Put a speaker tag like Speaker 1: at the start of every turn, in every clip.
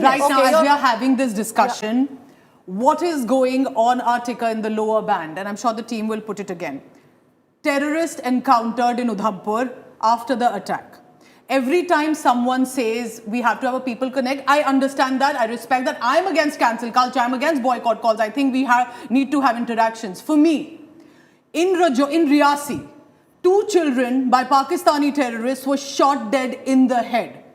Speaker 1: right now, as we are having this discussion, what is going on our ticker in the lower band? And I'm sure the team will put it again. Terrorist encountered in Udhampur after the attack. Every time someone says we have to have a people connect, I understand that, I respect that. I'm against cancel culture, I'm against boycott calls. I think we need to have interactions. For me, in Riyasi, 2 children by Pakistani terrorists were shot dead in the head.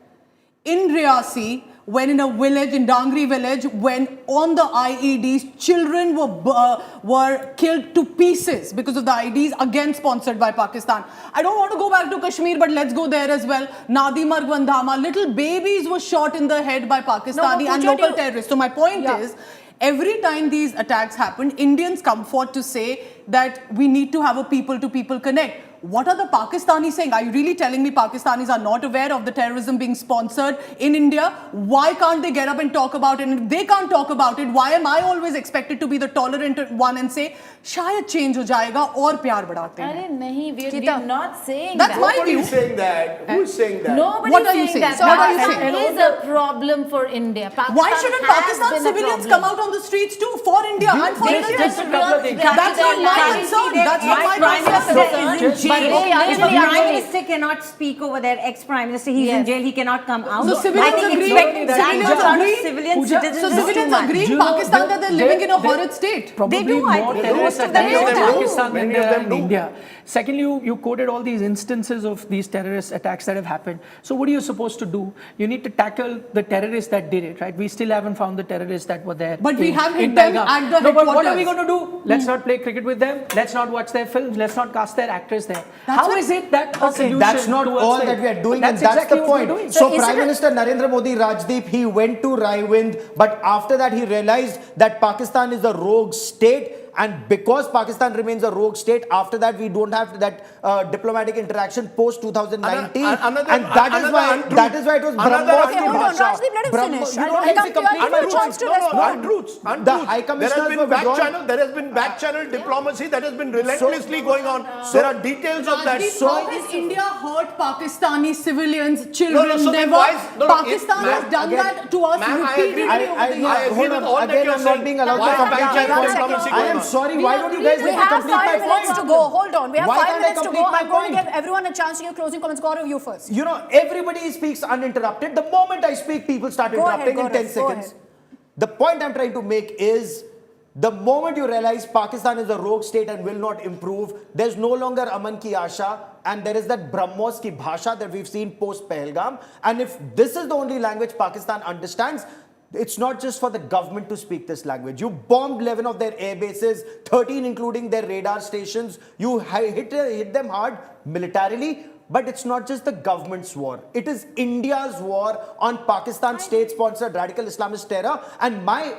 Speaker 1: In Riyasi, when in a village, in Dangri village, when on the IEDs, children were killed to pieces because of the IEDs, again sponsored by Pakistan. I don't want to go back to Kashmir, but let's go there as well. Nadi Marg Vandhama, little babies were shot in the head by Pakistani and local terrorists. So my point is, every time these attacks happen, Indians come forward to say that we need to have a people-to-people connect. What are the Pakistanis saying? Are you really telling me Pakistanis are not aware of the terrorism being sponsored in India? Why can't they get up and talk about it? And if they can't talk about it, why am I always expected to be the tolerant one and say, shayad change ho jayega aur pyar badhate hain?
Speaker 2: Arey nahi, we're not saying
Speaker 1: That's
Speaker 2: that.
Speaker 1: my view.
Speaker 3: Who is saying that? Who is saying that?
Speaker 2: Nobody
Speaker 1: What are you
Speaker 2: saying
Speaker 1: saying?
Speaker 2: that.
Speaker 1: So what are you
Speaker 2: Pakistan
Speaker 1: saying?
Speaker 2: is a problem for India.
Speaker 1: Why shouldn't Pakistan civilians come out on the streets too for India and for India?
Speaker 2: Just a couple of things.
Speaker 1: That's not my concern. That's not my concern.
Speaker 4: The Prime Minister cannot speak over there. Ex-Prime Minister, he's in jail. He cannot come out.
Speaker 1: So civilians agree.
Speaker 4: Civilian citizens
Speaker 1: So
Speaker 4: is too
Speaker 1: civilians
Speaker 4: much.
Speaker 1: agree in Pakistan that they're living in a horrid state.
Speaker 4: They do. I think most of them
Speaker 5: in
Speaker 4: do.
Speaker 5: Pakistan than there are in India. Secondly, you quoted all these instances of these terrorist attacks that have happened. So what are you supposed to do? You need to tackle the terrorists that did it, right? We still haven't found the terrorists that were there.
Speaker 1: But we have hit
Speaker 5: in
Speaker 1: them
Speaker 5: Belgaum.
Speaker 1: at the
Speaker 5: No, but what
Speaker 1: headquarters.
Speaker 5: are we going to do? Let's not play cricket with them. Let's not watch their films. Let's not cast their actors there. How is it that a solution
Speaker 6: That's not
Speaker 5: towards
Speaker 6: all
Speaker 5: it?
Speaker 6: that we are doing,
Speaker 5: That's
Speaker 6: and that's
Speaker 5: exactly
Speaker 6: the
Speaker 5: what we're
Speaker 6: point.
Speaker 5: doing.
Speaker 6: So Prime Minister Narendra Modi, Rajdeep, he went to Raiwind, but after that he realized that Pakistan is a rogue state. And because Pakistan remains a rogue state, after that we don't have that diplomatic interaction post 2019, and that is why it was BrahMos
Speaker 7: Okay, hold on, Rajdeep, let him finish. I want to give you a chance to respond.
Speaker 6: The High Commissioners were withdrawn.
Speaker 3: There has been back channel diplomacy that has been relentlessly going on. There are details of that.
Speaker 1: Rajdeep, how has India hurt Pakistani civilians, children?
Speaker 3: so then why is-
Speaker 1: Pakistan has done that to us repeatedly over the years.
Speaker 3: I agree with all that
Speaker 6: Again,
Speaker 3: you're
Speaker 6: I'm not
Speaker 3: saying.
Speaker 6: being allowed
Speaker 3: Why
Speaker 6: to
Speaker 3: is
Speaker 6: complete
Speaker 3: back channel
Speaker 6: my
Speaker 3: diplomacy
Speaker 6: point. I
Speaker 3: going
Speaker 6: am
Speaker 3: on?
Speaker 6: sorry, why don't you guys
Speaker 7: We
Speaker 6: let me
Speaker 7: have
Speaker 6: complete my
Speaker 7: 5 minutes
Speaker 6: point?
Speaker 7: to go. Hold on. We have
Speaker 6: Why
Speaker 7: 5
Speaker 6: can't I
Speaker 7: minutes to
Speaker 6: complete
Speaker 7: go.
Speaker 6: my
Speaker 7: I'm going to
Speaker 6: point?
Speaker 7: give everyone a chance to give closing comments. Gaurav, you first.
Speaker 6: You know, everybody speaks uninterrupted. The moment I speak, people start
Speaker 7: Go ahead,
Speaker 6: interrupting in 10
Speaker 7: Gaurav, go
Speaker 6: seconds.
Speaker 7: ahead.
Speaker 6: The point I'm trying to make is, the moment you realize Pakistan is a rogue state and will not improve, there's no longer Aman ki Asha, and there is that BrahMos ki Bhasha that we've seen post Pahalgam. And if this is the only language Pakistan understands, it's not just for the government to speak this language. You bombed 11 of their air bases, 13 including their radar stations. You hit them hard militarily. But it's not just the government's war. It is India's war on Pakistan state-sponsored radical Islamist terror. And my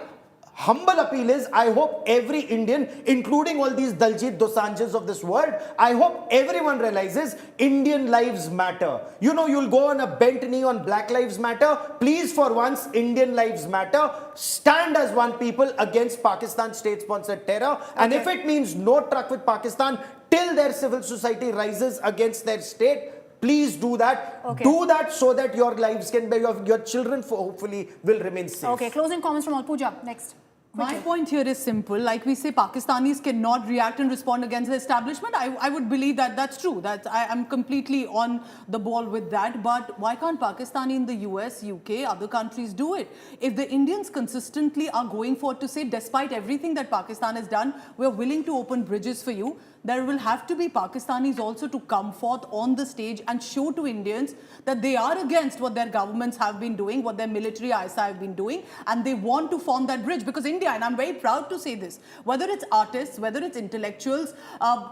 Speaker 6: humble appeal is, I hope every Indian, including all these Daljit Dosanjhs of this world, I hope everyone realizes Indian lives matter. You know, you'll go on a bent knee on Black Lives Matter. Please, for once, Indian lives matter. Stand as one people against Pakistan state-sponsored terror. And if it means no truck with Pakistan till their civil society rises against their state, please do that.
Speaker 7: Okay.
Speaker 6: Do that so that your lives can be, your children hopefully will remain safe.
Speaker 7: Okay, closing comments from Alpuja. Next.
Speaker 1: My point here is simple. Like we say, Pakistanis cannot react and respond against the establishment. I would believe that that's true. I'm completely on the ball with that. But why can't Pakistani in the US, UK, other countries do it? If the Indians consistently are going forward to say, despite everything that Pakistan has done, we're willing to open bridges for you, there will have to be Pakistanis also to come forth on the stage and show to Indians that they are against what their governments have been doing, what their military ISI have been doing, and they want to form that bridge. Because India, and I'm very proud to say this, whether it's artists, whether it's intellectuals,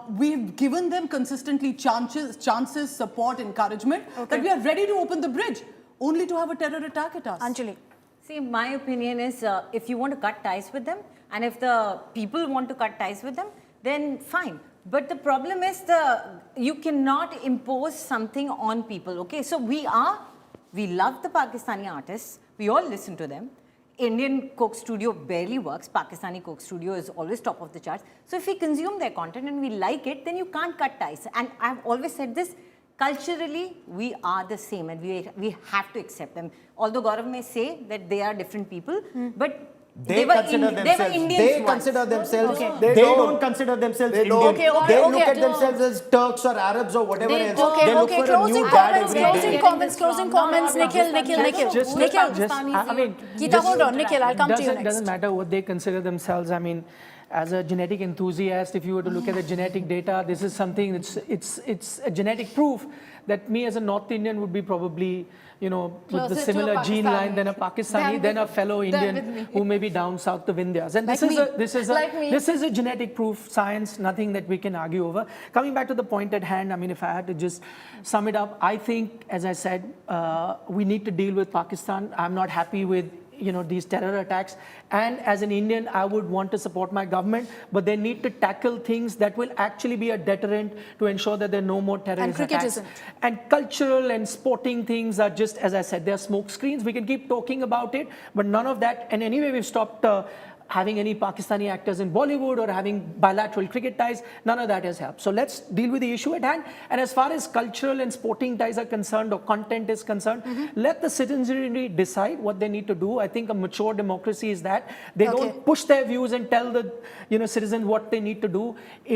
Speaker 1: we've given them consistently chances, support, encouragement, that we are ready to open the bridge, only to have a terror attack at us.
Speaker 7: Anjali.
Speaker 4: See, my opinion is, if you want to cut ties with them, and if the people want to cut ties with them, then fine. But the problem is you cannot impose something on people, okay? So we love the Pakistani artists. We all listen to them. Indian Coke Studio barely works. Pakistani Coke Studio is always top of the charts. So if we consume their content and we like it, then you can't cut ties. And I've always said this, culturally, we are the same and we have to accept them. Although Gaurav may say that they are different people, but
Speaker 6: They consider
Speaker 4: they were
Speaker 6: themselves.
Speaker 4: Indians
Speaker 6: They
Speaker 4: once.
Speaker 6: consider themselves.
Speaker 2: Okay.
Speaker 6: They
Speaker 3: They
Speaker 6: don't
Speaker 3: don't.
Speaker 6: consider themselves
Speaker 3: They
Speaker 6: Indian.
Speaker 3: don't.
Speaker 6: They
Speaker 7: Okay,
Speaker 6: look
Speaker 7: okay.
Speaker 6: at themselves as Turks or Arabs or whatever
Speaker 2: They
Speaker 6: else.
Speaker 2: don't.
Speaker 6: They look
Speaker 7: Okay,
Speaker 6: for a
Speaker 7: closing
Speaker 6: new dad
Speaker 7: comments,
Speaker 6: every
Speaker 7: closing
Speaker 6: day.
Speaker 7: comments,
Speaker 2: Getting
Speaker 7: closing
Speaker 2: this wrong.
Speaker 7: comments.
Speaker 2: No,
Speaker 7: Nikhil,
Speaker 2: no,
Speaker 7: Nikhil,
Speaker 2: no.
Speaker 7: Nikhil.
Speaker 2: Just-
Speaker 7: Nikhil.
Speaker 5: just, I mean,
Speaker 7: Geeta,
Speaker 5: just-
Speaker 7: hold on. Nikhil, I'll come to you
Speaker 5: doesn't,
Speaker 7: next.
Speaker 5: doesn't matter what they consider themselves. I mean, as a genetic enthusiast, if you were to look at the genetic data, this is something it's a genetic proof that me as a North Indian would be probably, you know, with
Speaker 2: Closer
Speaker 5: the
Speaker 2: to a
Speaker 5: similar gene
Speaker 2: Pakistani
Speaker 5: line than a Pakistani,
Speaker 2: than
Speaker 5: than a
Speaker 2: with-
Speaker 5: fellow
Speaker 2: than
Speaker 5: Indian
Speaker 2: with me.
Speaker 5: who may be down south of India. And
Speaker 2: Like
Speaker 5: this is
Speaker 2: me.
Speaker 5: a
Speaker 2: Like me.
Speaker 5: this is a genetic proof, science, nothing that we can argue over. Coming back to the point at hand, I mean, if I had to just sum it up, I think, as I said, we need to deal with Pakistan. I'm not happy with, you know, these terror attacks. And as an Indian, I would want to support my government, but they need to tackle things that will actually be a deterrent to ensure that there are no more terrorist
Speaker 7: cricket
Speaker 5: attacks.
Speaker 7: isn't.
Speaker 5: And cultural and sporting things are just, as I said, they're smoke screens. We can keep talking about it, but none of that. And anyway, we've stopped having any Pakistani actors in Bollywood or having bilateral cricket ties. None of that has helped. So let's deal with the issue at hand. And as far as cultural and sporting ties are concerned or content is concerned, let the citizenry decide what they need to do. I think a mature democracy is that they
Speaker 7: Okay.
Speaker 5: don't push their views and tell the citizens what they need to do.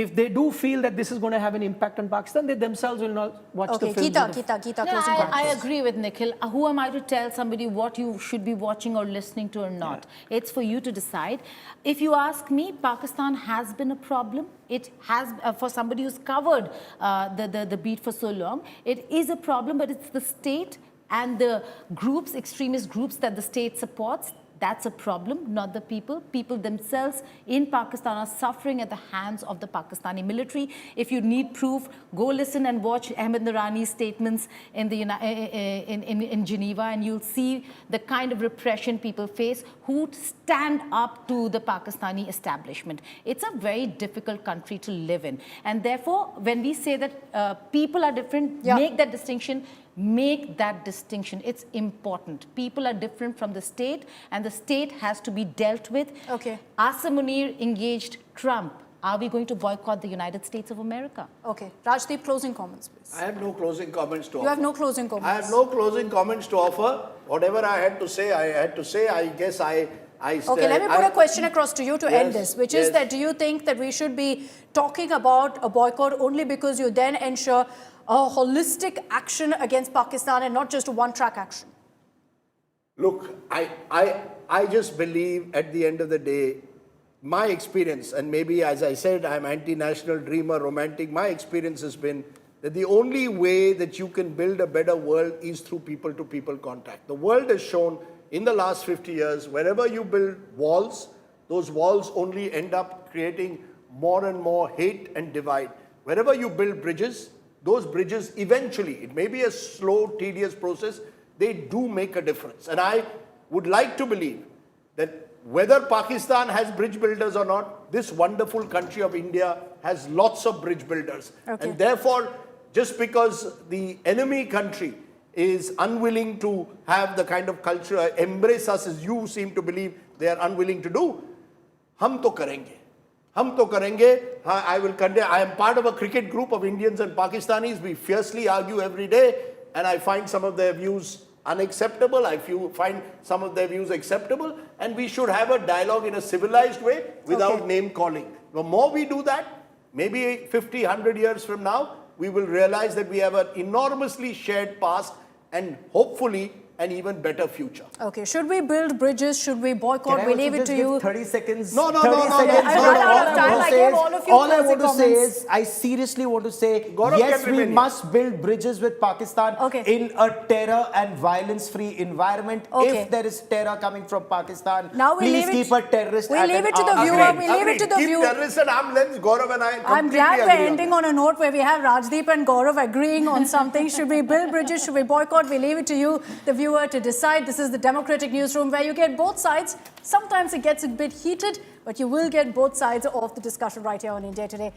Speaker 5: If they do feel that this is going to have an impact on Pakistan, they themselves will not watch
Speaker 7: Okay,
Speaker 5: the films.
Speaker 7: Geeta,
Speaker 2: No,
Speaker 7: closing
Speaker 2: I
Speaker 7: comments.
Speaker 2: agree with Nikhil. Who am I to tell somebody what you should be watching or listening to or not? It's for you to decide. If you ask me, Pakistan has been a problem. It has, for somebody who's covered the beat for so long, it is a problem, but it's the state and the groups, extremist groups that the state supports. That's a problem, not the people. People themselves in Pakistan are suffering at the hands of the Pakistani military. If you need proof, go listen and watch Ahmed Noorani's statements in in Geneva, and you'll see the kind of repression people face who stand up to the Pakistani establishment. It's a very difficult country to live in. And therefore, when we say that people are different,
Speaker 7: Yeah.
Speaker 2: make that distinction. Make that distinction. It's important. People are different from the state, and the state has to be dealt with.
Speaker 7: Okay.
Speaker 2: Asa Munir engaged Trump. Are we going to boycott the United States of America?
Speaker 7: Okay. Rajdeep, closing comments, please.
Speaker 3: I have no closing comments to offer.
Speaker 7: You have no closing comments.
Speaker 3: I have no closing comments to offer. Whatever I had to say, I had to say. I guess I
Speaker 7: Okay, let me put a question across to you to end
Speaker 3: Yes,
Speaker 7: this, which is
Speaker 3: yes.
Speaker 7: that do you think that we should be talking about a boycott only because you then ensure a holistic action against Pakistan and not just a one-track action?
Speaker 3: Look, I just believe at the end of the day, my experience, and maybe as I said, I'm anti-national dreamer, romantic, my experience has been that the only way that you can build a better world is through people-to-people contact. The world has shown in the last 50 years, wherever you build walls, those walls only end up creating more and more hate and divide. Wherever you build bridges, those bridges eventually, it may be a slow, tedious process, they do make a difference. And I would like to believe that whether Pakistan has bridge builders or not, this wonderful country of India has lots of bridge builders.
Speaker 7: Okay.
Speaker 3: And therefore, just because the enemy country is unwilling to have the kind of culture, embrace us as you seem to believe they are unwilling to do, hum to karenge. Hum to karenge. I will condemn. I am part of a cricket group of Indians and Pakistanis. We fiercely argue every day, and I find some of their views unacceptable. I find some of their views acceptable, and we should have a dialogue in a civilized way without
Speaker 7: Okay.
Speaker 3: name calling. The more we do that, maybe 50, 100 years from now, we will realize that we have an enormously shared past and hopefully an even better future.
Speaker 7: Okay, should we build bridges? Should we boycott?
Speaker 6: Can I
Speaker 7: We
Speaker 6: also
Speaker 7: leave it
Speaker 6: just
Speaker 7: to
Speaker 6: give
Speaker 7: you.
Speaker 6: 30 seconds.
Speaker 3: No, no,
Speaker 6: 30
Speaker 3: no, no,
Speaker 6: seconds.
Speaker 3: no,
Speaker 7: I ran out of time. I gave all of you
Speaker 6: All I
Speaker 7: closing
Speaker 6: want to say
Speaker 7: comments.
Speaker 6: is, I seriously want to say,
Speaker 3: Gaurav
Speaker 6: yes,
Speaker 3: can
Speaker 6: we
Speaker 3: remain
Speaker 6: must build bridges with Pakistan
Speaker 7: Okay.
Speaker 6: in a terror and violence-free environment.
Speaker 7: Okay.
Speaker 6: If there is terror coming from Pakistan,
Speaker 7: Now we
Speaker 6: please
Speaker 7: leave it-
Speaker 6: keep a terrorist
Speaker 7: we
Speaker 6: at
Speaker 7: leave
Speaker 6: an
Speaker 7: it to the
Speaker 6: arm's
Speaker 7: viewer.
Speaker 6: length.
Speaker 7: We leave it to the
Speaker 3: Keep
Speaker 7: viewer.
Speaker 3: terrorists at arm's length. Gaurav and I
Speaker 7: I'm
Speaker 3: completely
Speaker 7: glad
Speaker 3: agree
Speaker 7: we're
Speaker 3: on
Speaker 7: ending
Speaker 3: that.
Speaker 7: on a note where we have Rajdeep and Gaurav agreeing on something. Should we build bridges? Should we boycott? We leave it to you, the viewer, to decide. This is the Democratic Newsroom where you get both sides. Sometimes it gets a bit heated, but you will get both sides of the discussion right here on India Today.